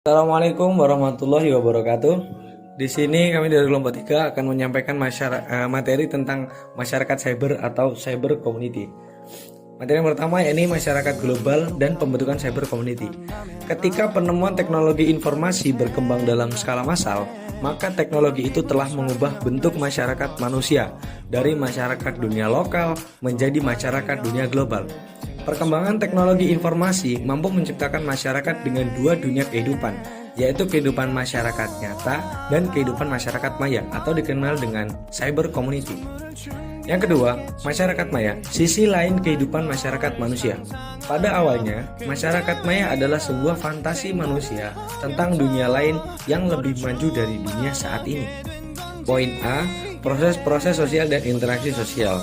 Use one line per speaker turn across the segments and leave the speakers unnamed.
Assalamualaikum warahmatullahi wabarakatuh. Di sini kami dari kelompok 3 akan menyampaikan materi tentang masyarakat cyber atau cyber community. Materi yang pertama yakni masyarakat global dan pembentukan cyber community. Ketika penemuan teknologi informasi berkembang dalam skala massal, maka teknologi itu telah mengubah bentuk masyarakat manusia dari masyarakat dunia lokal menjadi masyarakat dunia global. Perkembangan teknologi informasi mampu menciptakan masyarakat dengan dua dunia kehidupan, yaitu kehidupan masyarakat nyata dan kehidupan masyarakat maya atau dikenal dengan cyber community. Yang kedua, masyarakat maya, sisi lain kehidupan masyarakat manusia. Pada awalnya, masyarakat maya adalah sebuah fantasi manusia tentang dunia lain yang lebih maju dari dunia saat ini. Poin A, proses-proses sosial dan interaksi sosial.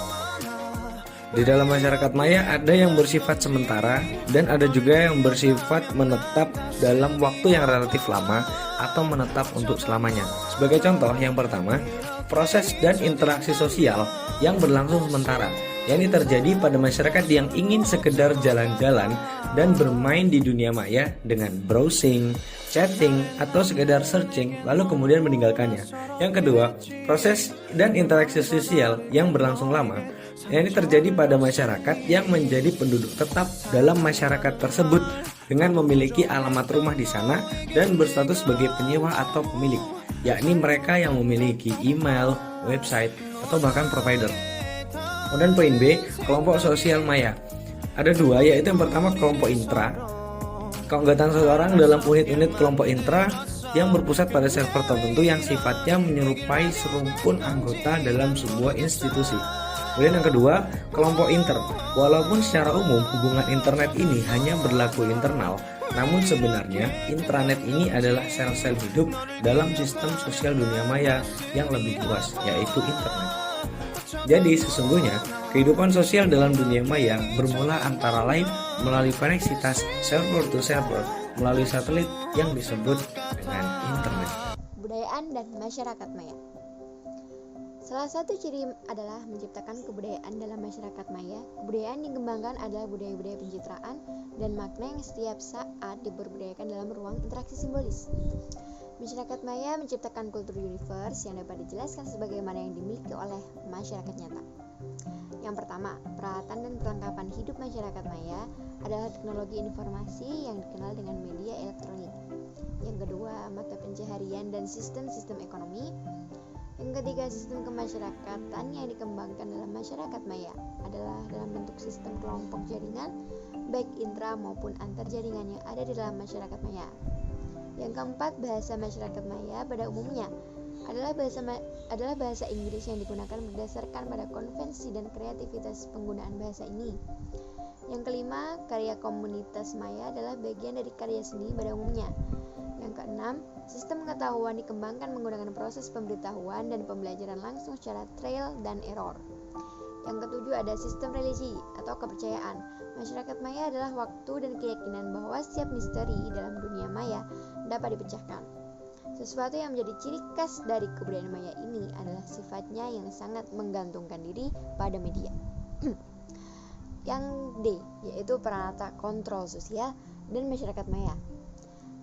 Di dalam masyarakat maya ada yang bersifat sementara dan ada juga yang bersifat menetap dalam waktu yang relatif lama atau menetap untuk selamanya. Sebagai contoh, yang pertama, proses dan interaksi sosial yang berlangsung sementara, yakni terjadi pada masyarakat yang ingin sekedar jalan-jalan dan bermain di dunia maya dengan browsing, chatting, atau sekedar searching lalu kemudian meninggalkannya. Yang kedua, proses dan interaksi sosial yang berlangsung lama, yakni terjadi pada masyarakat yang menjadi penduduk tetap dalam masyarakat tersebut dengan memiliki alamat rumah di sana dan berstatus sebagai penyewa atau pemilik, yakni mereka yang memiliki email, website, atau bahkan provider. Kemudian poin B, kelompok sosial maya. Ada dua, yaitu yang pertama kelompok intra. Keanggotaan seseorang dalam unit-unit kelompok intra yang berpusat pada server tertentu yang sifatnya menyerupai serumpun anggota dalam sebuah institusi. Kemudian yang kedua, kelompok inter. Walaupun secara umum hubungan internet ini hanya berlaku internal, namun sebenarnya intranet ini adalah sel-sel hidup dalam sistem sosial dunia maya yang lebih luas, yaitu internet. Jadi sesungguhnya kehidupan sosial dalam dunia maya bermula antara lain melalui koneksitas server to server melalui satelit yang disebut dengan internet.
Kebudayaan dan masyarakat maya. Salah satu ciri adalah menciptakan kebudayaan dalam masyarakat maya. Kebudayaan yang dikembangkan adalah budaya-budaya pencitraan dan makna yang setiap saat diperbudayakan dalam ruang interaksi simbolis. Masyarakat maya menciptakan kultur universe yang dapat dijelaskan sebagaimana yang dimiliki oleh masyarakat nyata. Yang pertama, peralatan dan perlengkapan hidup masyarakat maya adalah teknologi informasi yang dikenal dengan media elektronik. Yang kedua, mata pencaharian dan sistem-sistem ekonomi. Yang ketiga, sistem kemasyarakatan yang dikembangkan dalam masyarakat maya adalah dalam bentuk sistem kelompok jaringan, baik intra maupun antar jaringan yang ada di dalam masyarakat maya. Yang keempat, bahasa masyarakat maya pada umumnya adalah bahasa Inggris yang digunakan berdasarkan pada konvensi dan kreativitas penggunaan bahasa ini. Yang kelima, karya komunitas maya adalah bagian dari karya seni pada umumnya. Yang keenam, sistem pengetahuan dikembangkan menggunakan proses pemberitahuan dan pembelajaran langsung secara trial dan error. Yang ketujuh, ada sistem religi atau kepercayaan. Masyarakat maya adalah waktu dan keyakinan bahwa setiap misteri dalam dunia maya dapat dipecahkan. Sesuatu yang menjadi ciri khas dari kebudayaan maya ini adalah sifatnya yang sangat menggantungkan diri pada media. Yang D, yaitu peranata kontrol sosial dan masyarakat maya.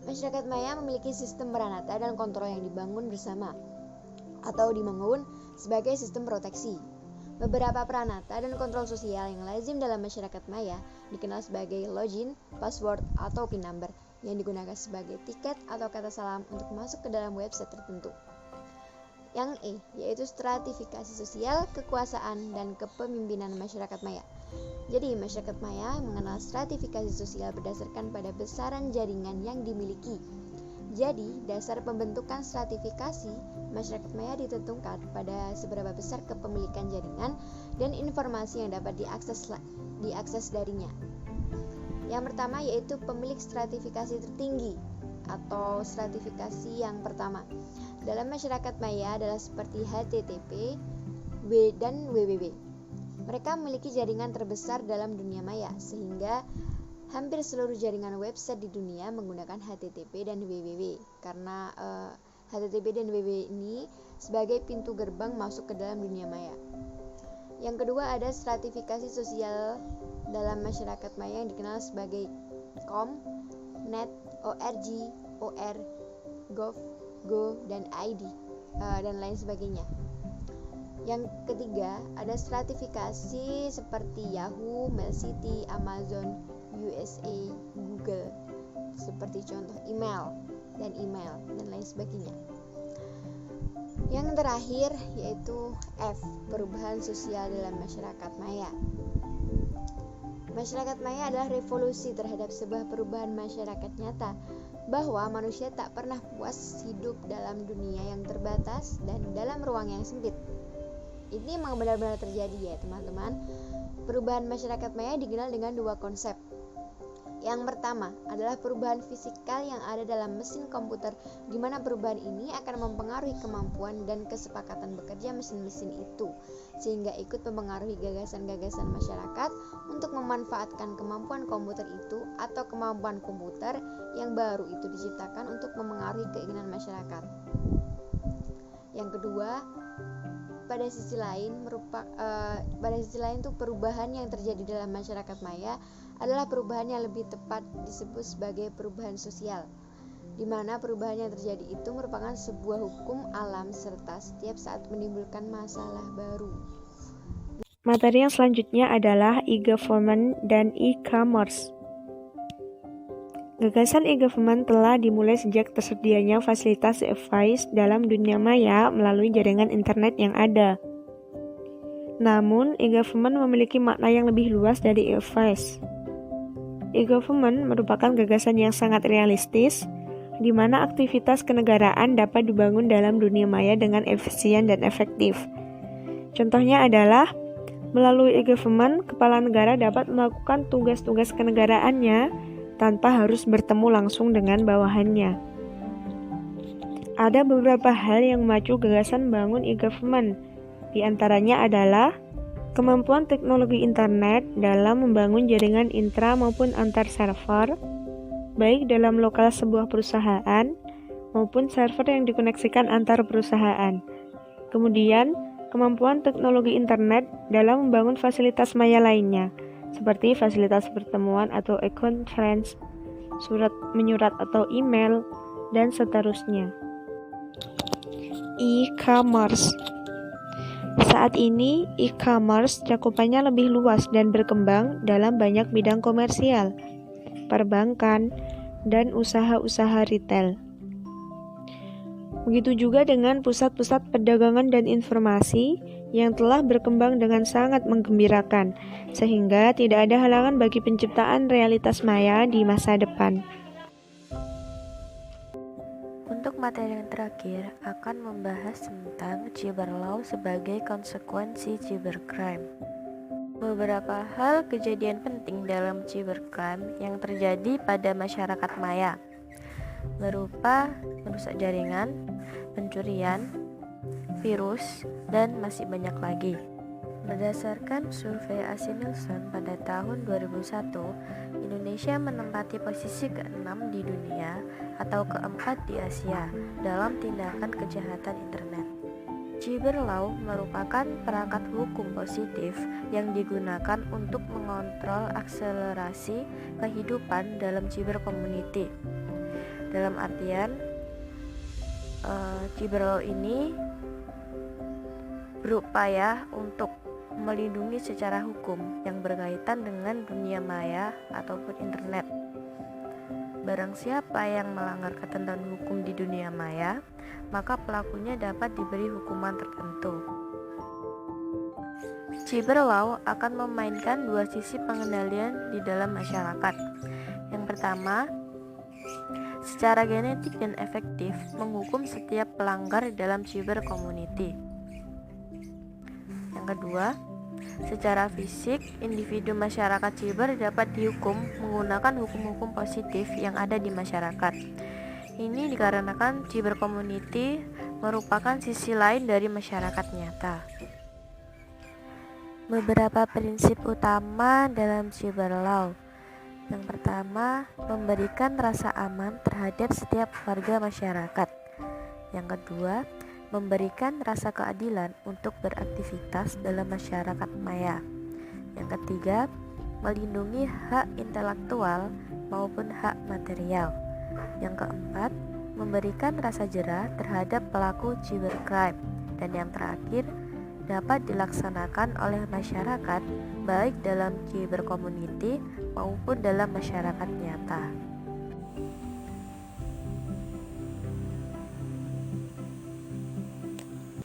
Masyarakat maya memiliki sistem peranata dan kontrol yang dibangun bersama atau dibangun sebagai sistem proteksi. Beberapa peranata dan kontrol sosial yang lazim dalam masyarakat maya dikenal sebagai login, password, atau PIN number yang digunakan sebagai tiket atau kata salam untuk masuk ke dalam website tertentu. Yang E, yaitu stratifikasi sosial, kekuasaan, dan kepemimpinan masyarakat maya. Jadi, masyarakat maya mengenal stratifikasi sosial berdasarkan pada besaran jaringan yang dimiliki. Jadi, dasar pembentukan stratifikasi masyarakat maya ditentukan pada seberapa besar kepemilikan jaringan dan informasi yang dapat diakses darinya. Yang pertama yaitu pemilik stratifikasi tertinggi atau stratifikasi yang pertama dalam masyarakat maya adalah seperti HTTP, dan www. Mereka memiliki jaringan terbesar dalam dunia maya sehingga hampir seluruh jaringan website di dunia menggunakan HTTP dan www karena HTTP dan www ini sebagai pintu gerbang masuk ke dalam dunia maya. Yang kedua ada stratifikasi sosial dalam masyarakat maya yang dikenal sebagai COM, net, org, .or, .gov, .go, dan .id, dan lain sebagainya. Yang ketiga, ada stratifikasi seperti Yahoo, Mailcity, Amazon, USA, Google, seperti contoh email, dan lain sebagainya. Yang terakhir yaitu F, perubahan sosial dalam masyarakat maya. Masyarakat maya adalah revolusi terhadap sebuah perubahan masyarakat nyata, bahwa manusia tak pernah puas hidup dalam dunia yang terbatas dan dalam ruang yang sempit. Ini memang benar-benar terjadi ya teman-teman. Perubahan masyarakat maya dikenal dengan dua konsep. Yang pertama adalah perubahan fisikal yang ada dalam mesin komputer, di mana perubahan ini akan mempengaruhi kemampuan dan kesepakatan bekerja mesin-mesin itu, sehingga ikut mempengaruhi gagasan-gagasan masyarakat untuk memanfaatkan kemampuan komputer itu atau kemampuan komputer yang baru itu diciptakan untuk mempengaruhi keinginan masyarakat. Yang kedua, pada sisi lain tuh perubahan yang terjadi dalam masyarakat maya adalah perubahan yang lebih tepat disebut sebagai perubahan sosial, di mana perubahan yang terjadi itu merupakan sebuah hukum alam serta setiap saat menimbulkan masalah baru.
Materi yang selanjutnya adalah e-government dan e-commerce. Gagasan e-government telah dimulai sejak tersedianya fasilitas e-device dalam dunia maya melalui jaringan internet yang ada. Namun, e-government memiliki makna yang lebih luas dari e-device. E-government merupakan gagasan yang sangat realistis, di mana aktivitas kenegaraan dapat dibangun dalam dunia maya dengan efisien dan efektif. Contohnya adalah, melalui e-government, kepala negara dapat melakukan tugas-tugas kenegaraannya tanpa harus bertemu langsung dengan bawahannya. Ada beberapa hal yang memacu gagasan membangun e-government. Di antaranya adalah kemampuan teknologi internet dalam membangun jaringan intra maupun antar server, baik dalam lokal sebuah perusahaan maupun server yang dikoneksikan antar perusahaan. Kemudian, kemampuan teknologi internet dalam membangun fasilitas maya lainnya, seperti fasilitas pertemuan atau e-conference, surat menyurat atau email, dan seterusnya. E-commerce. Saat ini, e-commerce cakupannya lebih luas dan berkembang dalam banyak bidang komersial, perbankan, dan usaha-usaha retail. Begitu juga dengan pusat-pusat perdagangan dan informasi yang telah berkembang dengan sangat menggembirakan, sehingga tidak ada halangan bagi penciptaan realitas maya di masa depan.
Untuk materi yang terakhir akan membahas tentang cyber law sebagai konsekuensi cybercrime. Beberapa hal kejadian penting dalam cybercrime yang terjadi pada masyarakat maya berupa merusak jaringan, pencurian, virus, dan masih banyak lagi. Berdasarkan survei AC Nielsen pada tahun 2001, Indonesia menempati posisi ke-6 di dunia atau ke-4 di Asia dalam tindakan kejahatan internet. Cyber law merupakan perangkat hukum positif yang digunakan untuk mengontrol akselerasi kehidupan dalam cyber community. Dalam artian, cyber law ini berupaya untuk melindungi secara hukum yang berkaitan dengan dunia maya ataupun internet. Barang siapa yang melanggar ketentuan hukum di dunia maya, maka pelakunya dapat diberi hukuman tertentu. Cyber law akan memainkan dua sisi pengendalian di dalam masyarakat. Yang pertama, secara genetik dan efektif menghukum setiap pelanggar dalam cyber community. Yang kedua, secara fisik, individu masyarakat siber dapat dihukum menggunakan hukum-hukum positif yang ada di masyarakat. Ini dikarenakan cyber community merupakan sisi lain dari masyarakat nyata. Beberapa prinsip utama dalam cyber law. Yang pertama, memberikan rasa aman terhadap setiap warga masyarakat. Yang kedua, memberikan rasa keadilan untuk beraktivitas dalam masyarakat maya. Yang ketiga, melindungi hak intelektual maupun hak material. Yang keempat, memberikan rasa jerah terhadap pelaku cybercrime. Dan yang terakhir, dapat dilaksanakan oleh masyarakat baik dalam cyber community maupun dalam masyarakat nyata.